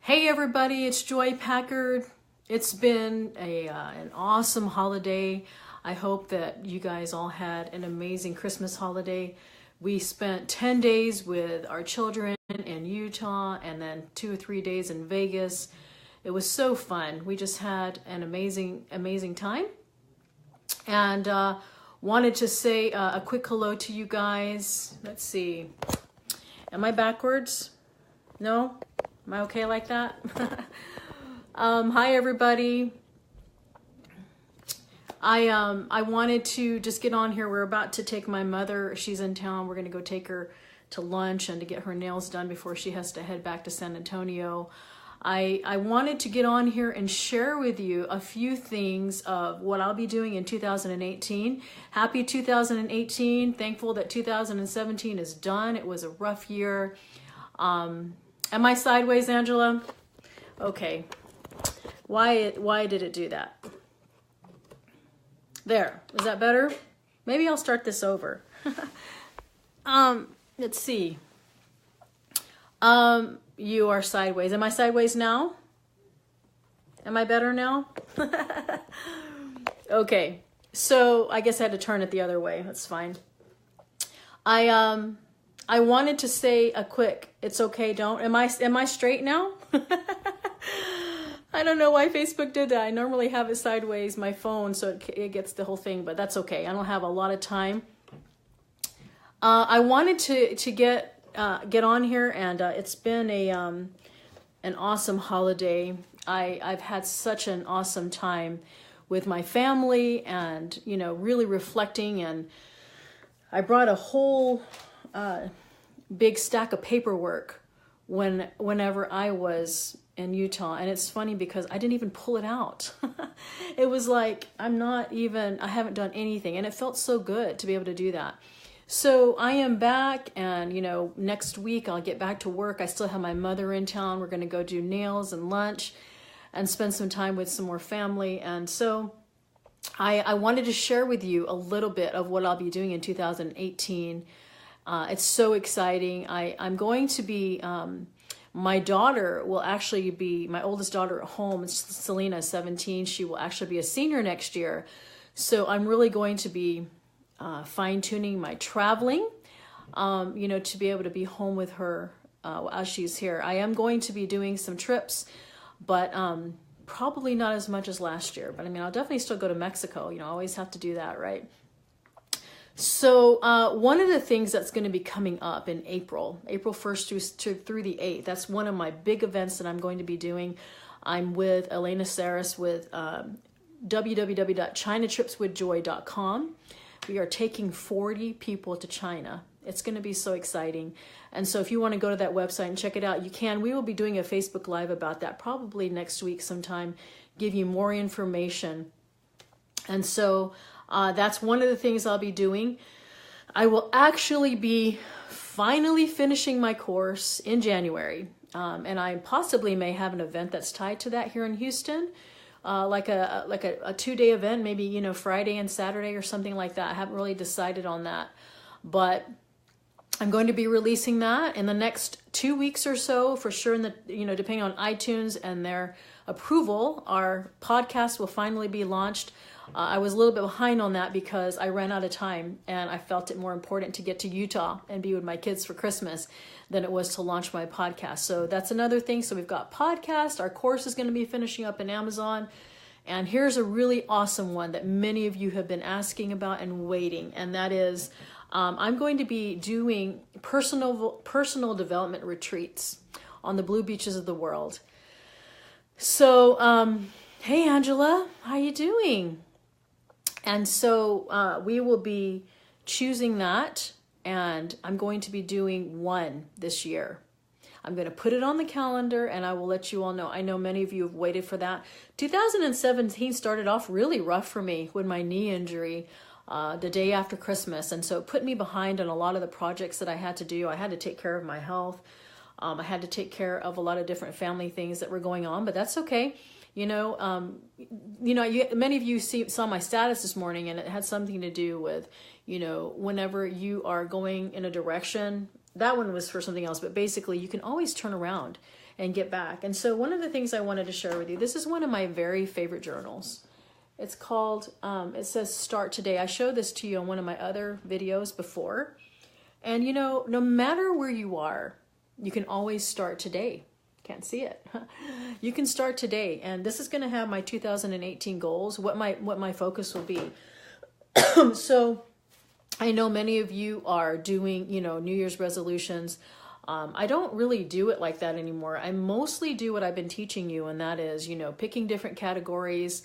Hey everybody, it's Joy Packard. It's been an awesome holiday. I hope that you guys all had an amazing Christmas holiday. We spent 10 days with our children in Utah and then 2 or 3 days in Vegas. It was so fun. We just had an amazing time. And wanted to say a quick hello to you guys. Let's see. Am I backwards? No? Am I okay like that? Hi everybody. I wanted to just get on here. We're about to take my mother. She's in town. We're going to go take her to lunch and to get her nails done before she has to head back to San Antonio. I wanted to get on here and share with you a few things of what I'll be doing in 2018. Happy 2018. Thankful that 2017 is done. It was a rough year. Am I sideways, Angela? Okay. Why did it do that? There. Is that better? Maybe I'll start this over. Let's see. You are sideways. Am I sideways now? Am I better now? Okay. So I guess I had to turn it the other way. That's fine. I wanted to say a quick, it's okay, don't. Am I straight now? I don't know why Facebook did that. I normally have it sideways, my phone, so it gets the whole thing, but that's okay. I don't have a lot of time. I wanted to get on here, and it's been an awesome holiday. I've had such an awesome time with my family, and really reflecting. And I brought a whole big stack of paperwork whenever I was in Utah. And it's funny because I didn't even pull it out. It was like, I haven't done anything. And it felt so good to be able to do that. So I am back, and next week I'll get back to work. I still have my mother in town. We're going to go do nails and lunch and spend some time with some more family. And so I wanted to share with you a little bit of what I'll be doing in 2018. It's so exciting. I'm going to be, my daughter will actually be, my oldest daughter at home, Selena, 17. She will actually be a senior next year. So I'm really going to be fine-tuning my traveling, to be able to be home with her as she's here. I am going to be doing some trips, but probably not as much as last year. But I'll definitely still go to Mexico. I always have to do that, right? So one of the things that's going to be coming up in April 1st through the 8th, that's one of my big events that I'm going to be doing. I'm with Elena Saris with www.chinatripswithjoy.com. We are taking 40 people to China. It's going to be so exciting. And so if you want to go to that website and check it out, you can. We will be doing a Facebook Live about that probably next week sometime, give you more information. And so that's one of the things I'll be doing. I will actually be finally finishing my course in January. And I possibly may have an event that's tied to that here in Houston. Like a 2-day event, maybe, Friday and Saturday or something like that. I haven't really decided on that, but I'm going to be releasing that in the next 2 weeks or so for sure. Depending on iTunes and their approval, our podcast will finally be launched. I was a little bit behind on that because I ran out of time, and I felt it more important to get to Utah and be with my kids for Christmas than it was to launch my podcast. So that's another thing. So we've got podcast. Our course is going to be finishing up in Amazon. And here's a really awesome one that many of you have been asking about and waiting. And that is, I'm going to be doing personal development retreats on the blue beaches of the world. So, hey, Angela, how you doing? And so we will be choosing that, and I'm going to be doing one this year. I'm going to put it on the calendar, and I will let you all know. I know many of you have waited for that. 2017 started off really rough for me with my knee injury the day after Christmas, and so it put me behind on a lot of the projects that I had to do. I had to take care of my health. I had to take care of a lot of different family things that were going on, but that's okay. Many of you saw my status this morning, and it had something to do with, whenever you are going in a direction, that one was for something else, but basically you can always turn around and get back. And so one of the things I wanted to share with you, this is one of my very favorite journals. It's called, it says Start Today. I showed this to you on one of my other videos before. And you know, no matter where you are, you can always start today. Can't see it. You can start today. And this is going to have my 2018 goals, what my focus will be. So I know many of you are doing, you know, New Year's resolutions. I don't really do it like that anymore. I mostly do what I've been teaching you, and that is, you know, picking different categories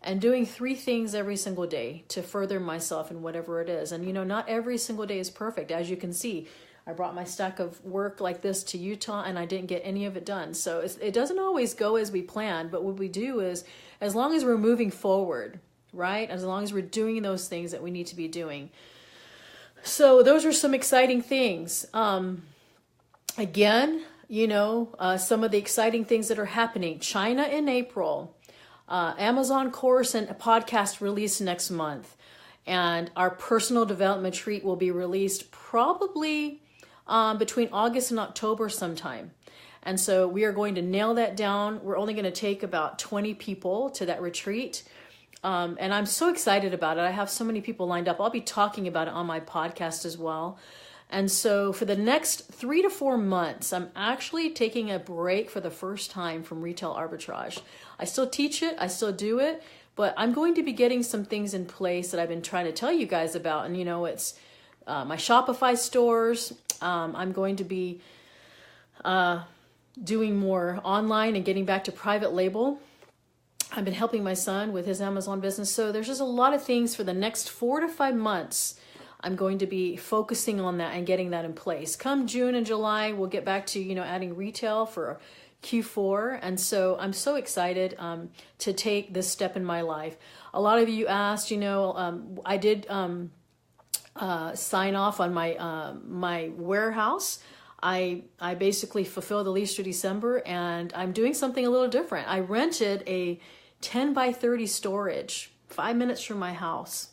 and doing 3 things every single day to further myself in whatever it is. And, you know, not every single day is perfect. As you can see, I brought my stack of work like this to Utah and I didn't get any of it done. So it doesn't always go as we planned, but what we do is, as long as we're moving forward, right? As long as we're doing those things that we need to be doing. So those are some exciting things. Again, you know, some of the exciting things that are happening. China in April, Amazon course and a podcast release next month. And our personal development retreat will be released probably between August and October sometime. And so we are going to nail that down. We're only going to take about 20 people to that retreat. And I'm so excited about it. I have so many people lined up. I'll be talking about it on my podcast as well. And so for the next 3 to 4 months, I'm actually taking a break for the first time from retail arbitrage. I still teach it. I still do it. But I'm going to be getting some things in place that I've been trying to tell you guys about. And, you know, it's my Shopify stores. I'm going to be doing more online and getting back to private label. I've been helping my son with his Amazon business. So there's just a lot of things for the next 4 to 5 months. I'm going to be focusing on that and getting that in place. Come June and July, we'll get back to, you know, adding retail for Q4. And so I'm so excited to take this step in my life. A lot of you asked, you know, I did sign off on my warehouse. I basically fulfilled the lease through December, and I'm doing something a little different. I rented a 10 by 30 storage 5 minutes from my house,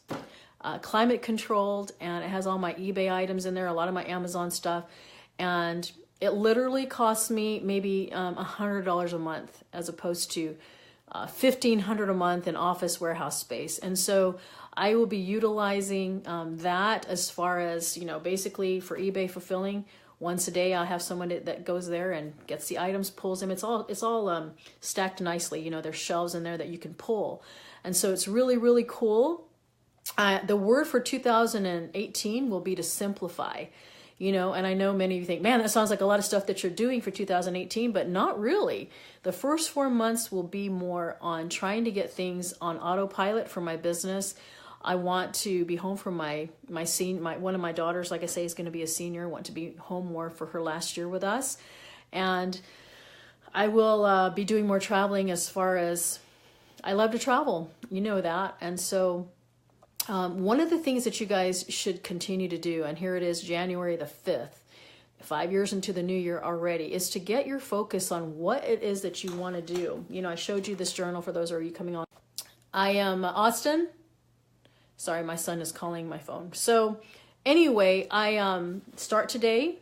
climate controlled, and it has all my eBay items in there, a lot of my Amazon stuff, and it literally costs me maybe $100 a month as opposed to $1,500 a month in office warehouse space. And so I will be utilizing that as far as, you know, basically for eBay fulfilling. Once a day, I'll have someone that goes there and gets the items, pulls them. It's all stacked nicely. You know, there's shelves in there that you can pull. And so it's really, really cool. The word for 2018 will be to simplify. You know, and I know many of you think, man, that sounds like a lot of stuff that you're doing for 2018, but not really. The first 4 months will be more on trying to get things on autopilot for my business. I want to be home for my one of my daughters, like I say, is going to be a senior. I want to be home more for her last year with us. And I will be doing more traveling as far as I love to travel. You know that. And so one of the things that you guys should continue to do, and here it is, January the 5th, 5 years into the new year already, is to get your focus on what it is that you want to do. You know, I showed you this journal for those of you coming on. I am Austin. Sorry, my son is calling my phone. So anyway, I start today.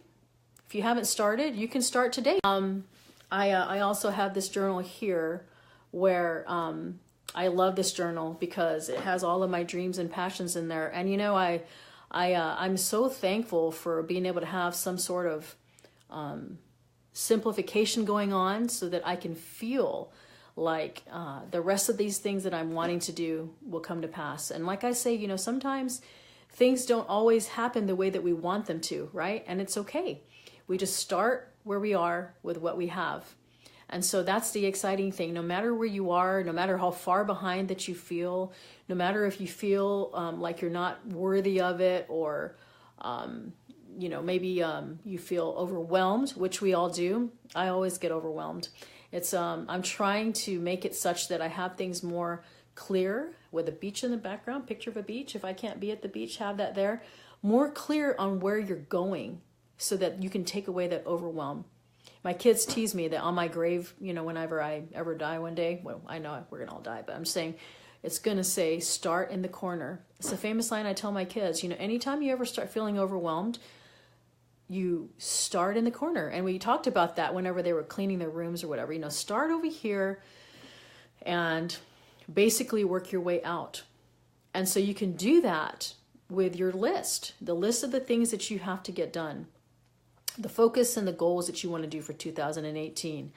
If you haven't started, you can start today. I also have this journal here where I love this journal because it has all of my dreams and passions in there. And you know, I'm so thankful for being able to have some sort of simplification going on so that I can feel like the rest of these things that I'm wanting to do will come to pass. And like I say, you know, sometimes things don't always happen the way that we want them to, right? And it's okay. We just start where we are with what we have. And so that's the exciting thing. No matter where you are, no matter how far behind that you feel, no matter if you feel like you're not worthy of it, or, you know, maybe you feel overwhelmed, which we all do. I always get overwhelmed. It's I'm trying to make it such that I have things more clear with a beach in the background, picture of a beach. If I can't be at the beach, have that there. More clear on where you're going so that you can take away that overwhelm. My kids tease me that on my grave, you know, whenever I ever die one day, well, I know we're going to all die, but I'm saying it's going to say, start in the corner. It's a famous line I tell my kids, you know, anytime you ever start feeling overwhelmed, you start in the corner. And we talked about that whenever they were cleaning their rooms or whatever, start over here and basically work your way out. And so you can do that with your list, the list of the things that you have to get done, the focus and the goals that you want to do for 2018.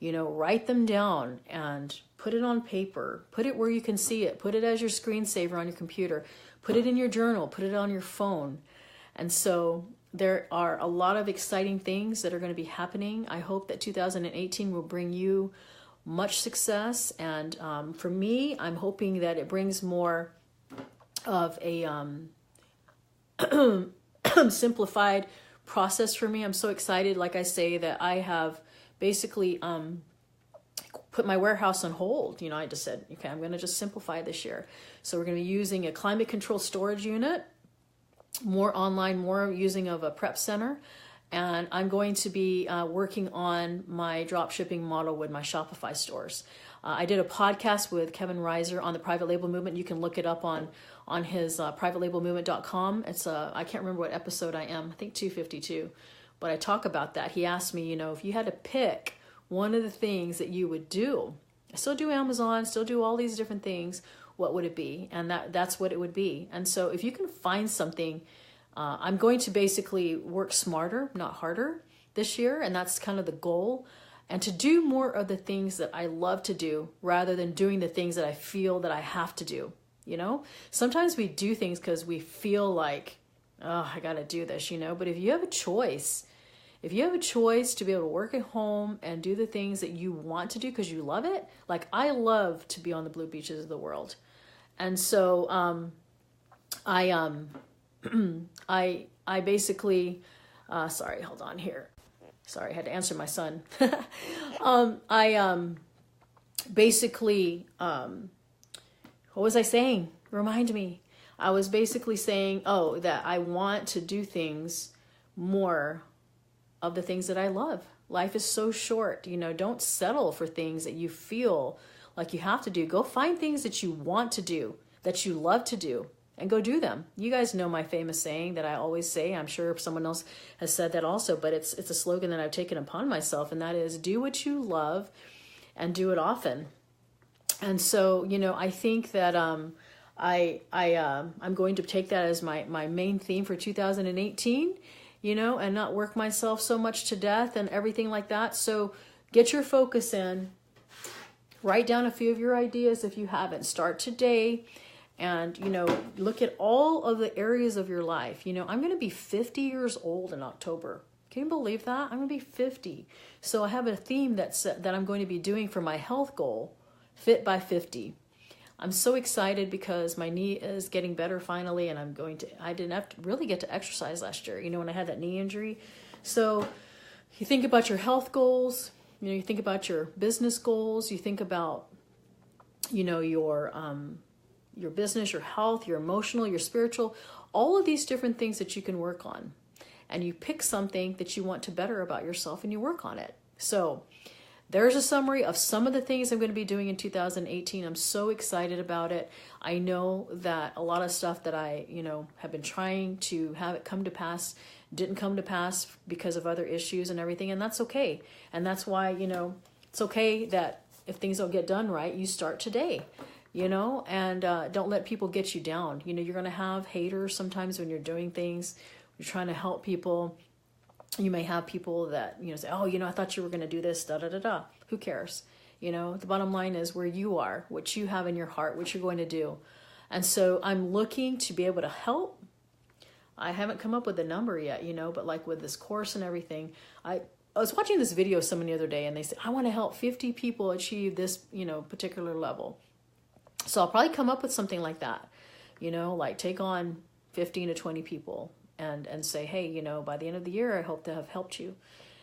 Write them down and put it on paper, put it where you can see it, put it as your screensaver on your computer, put it in your journal, put it on your phone. And so there are a lot of exciting things that are going to be happening. I hope that 2018 will bring you much success. And for me, I'm hoping that it brings more of a simplified process for me. I'm so excited, like I say, that I have basically put my warehouse on hold. I just said, okay, I'm going to just simplify this year. So we're going to be using a climate controlled storage unit, more online, more using of a prep center. And I'm going to be working on my drop shipping model with my Shopify stores. I did a podcast with Kevin Reiser on the private label movement. You can look it up on his privatelabelmovement.com. It's I can't remember what episode I am. I think 252. But I talk about that. He asked me, if you had to pick one of the things that you would do, I still do Amazon, still do all these different things, what would it be? And that's what it would be. And so if you can find something, I'm going to basically work smarter, not harder this year. And that's kind of the goal. And to do more of the things that I love to do rather than doing the things that I feel that I have to do. Sometimes we do things because we feel like, oh, I got to do this, but if you have a choice, to be able to work at home and do the things that you want to do because you love it, like I love to be on the blue beaches of the world. And so I basically, sorry, hold on here. Sorry, I had to answer my son. Basically, what was I saying? Remind me. I was basically saying, that I want to do things more of the things that I love. Life is so short. Don't settle for things that you feel like you have to do. Go find things that you want to do, that you love to do, and go do them. You guys know my famous saying that I always say. I'm sure someone else has said that also, but it's a slogan that I've taken upon myself, and that is do what you love and do it often. And so, I think that I'm going to take that as my main theme for 2018, and not work myself so much to death and everything like that. So get your focus in, write down a few of your ideas if you haven't. Start today and, look at all of the areas of your life. I'm going to be 50 years old in October. Can you believe that? I'm going to be 50. So I have a theme that I'm going to be doing for my health goal, Fit by 50. I'm so excited because my knee is getting better finally, and I didn't have to really get to exercise last year, when I had that knee injury. So you think about your health goals, you think about your business goals, you think about, your business, your health, your emotional, your spiritual, all of these different things that you can work on. And you pick something that you want to better about yourself and you work on it. So there's a summary of some of the things I'm going to be doing in 2018. I'm so excited about it. I know that a lot of stuff that I, have been trying to have it come to pass didn't come to pass because of other issues and everything, and that's okay. And that's why, it's okay that if things don't get done right, you start today, and don't let people get you down. You're going to have haters sometimes when you're doing things. You're trying to help people. You may have people that, say, oh, I thought you were going to do this, da-da-da-da. Who cares? The bottom line is where you are, what you have in your heart, what you're going to do. And so I'm looking to be able to help. I haven't come up with a number yet, but like with this course and everything, I was watching this video of someone the other day and they said, I want to help 50 people achieve this, particular level. So I'll probably come up with something like that, like take on 15 to 20 people. And say, hey, by the end of the year, I hope to have helped you.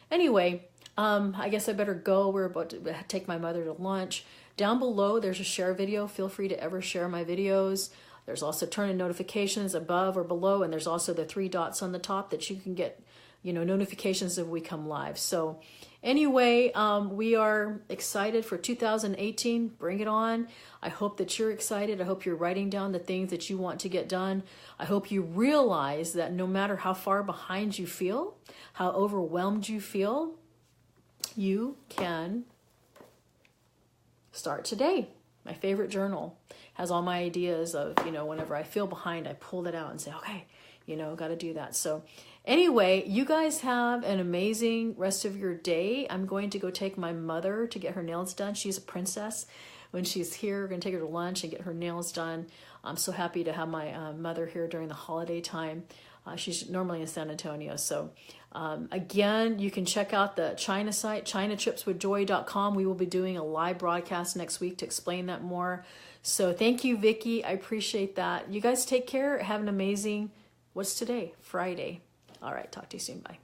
Anyway, I guess I better go. We're about to take my mother to lunch. Down below, there's a share video. Feel free to ever share my videos. There's also turn on notifications above or below, and there's also the 3 dots on the top that you can get notifications if we come live. So anyway, we are excited for 2018. Bring it on. I hope that you're excited. I hope you're writing down the things that you want to get done. I hope you realize that no matter how far behind you feel, how overwhelmed you feel, you can start today. My favorite journal has all my ideas of, whenever I feel behind, I pull it out and say, okay, got to do that. So anyway, you guys have an amazing rest of your day. I'm going to go take my mother to get her nails done. She's a princess. When she's here, we're going to take her to lunch and get her nails done. I'm so happy to have my mother here during the holiday time. She's normally in San Antonio. So again, you can check out the China site, chinatripswithjoy.com. We will be doing a live broadcast next week to explain that more. So thank you, Vicki. I appreciate that. You guys take care. Have an amazing, what's today? Friday. All right. Talk to you soon. Bye.